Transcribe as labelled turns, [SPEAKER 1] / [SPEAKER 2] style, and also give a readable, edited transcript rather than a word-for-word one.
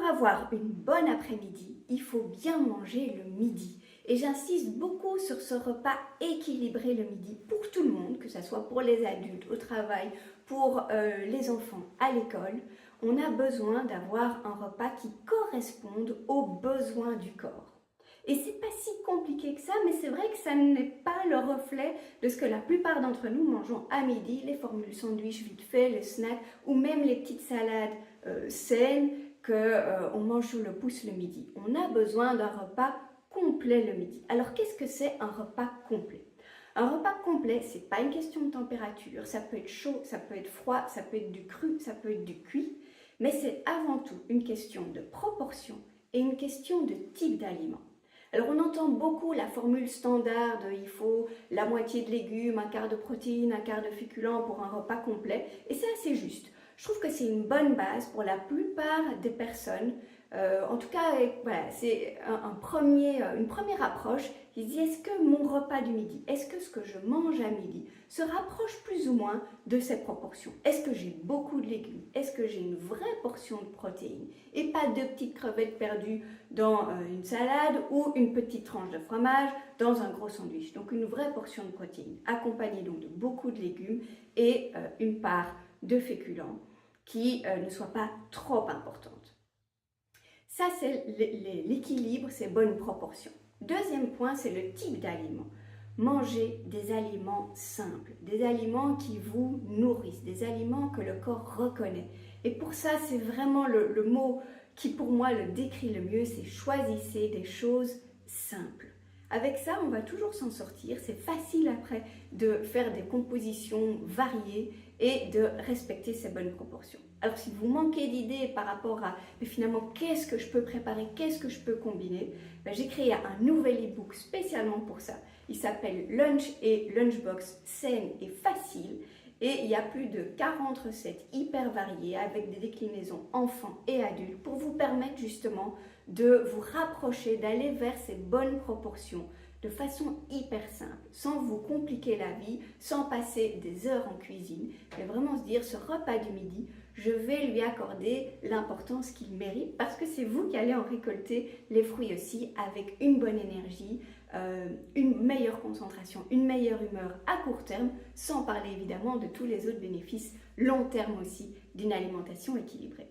[SPEAKER 1] avoir une bonne après-midi, il faut bien manger le midi. Et j'insiste beaucoup sur ce repas équilibré le midi pour tout le monde, que ce soit pour les adultes au travail, pour les enfants à l'école. On a besoin d'avoir un repas qui corresponde aux besoins du corps. Et c'est pas si compliqué que ça, mais c'est vrai que ça n'est pas le reflet de ce que la plupart d'entre nous mangeons à midi, les formules sandwich vite fait, les snacks ou même les petites salades saines qu'on mange sur le pouce le midi. On a besoin d'un repas complet le midi. Alors qu'est-ce que c'est un repas complet? Un repas complet, c'est pas une question de température, ça peut être chaud, ça peut être froid, ça peut être du cru, ça peut être du cuit, mais c'est avant tout une question de proportion et une question de type d'aliment. Alors on entend beaucoup la formule standard de il faut la moitié de légumes, un quart de protéines, un quart de féculents pour un repas complet, et c'est assez juste. Je trouve que c'est une bonne base pour la plupart des personnes. En tout cas, voilà, c'est une première approche qui se dit est-ce que mon repas du midi, est-ce que ce que je mange à midi se rapproche plus ou moins de cette proportion? Est-ce que j'ai beaucoup de légumes? Est-ce que j'ai une vraie portion de protéines et pas deux petites crevettes perdues dans une salade ou une petite tranche de fromage dans un gros sandwich? Donc une vraie portion de protéines accompagnée donc de beaucoup de légumes et une part de féculents qui ne soit pas trop importante. Ça, c'est l'équilibre, c'est bonne proportion. Deuxième point, c'est le type d'aliment. Mangez des aliments simples, des aliments qui vous nourrissent, des aliments que le corps reconnaît. Et pour ça, c'est vraiment le mot qui pour moi le décrit le mieux, c'est choisissez des choses simples. Avec ça, on va toujours s'en sortir. C'est facile après de faire des compositions variées et de respecter ces bonnes proportions. Alors si vous manquez d'idées par rapport à mais finalement qu'est-ce que je peux préparer, qu'est-ce que je peux combiner, j'ai créé un nouvel e-book spécialement pour ça. Il s'appelle Lunch et Lunchbox saine et facile. Et il y a plus de 40 recettes hyper variées avec des déclinaisons enfants et adultes pour vous permettre justement de vous rapprocher, d'aller vers ces bonnes proportions de façon hyper simple, sans vous compliquer la vie, sans passer des heures en cuisine, mais vraiment se dire ce repas du midi, je vais lui accorder l'importance qu'il mérite parce que c'est vous qui allez en récolter les fruits aussi avec une bonne énergie, une meilleure concentration, une meilleure humeur à court terme, sans parler évidemment de tous les autres bénéfices long terme aussi d'une alimentation équilibrée.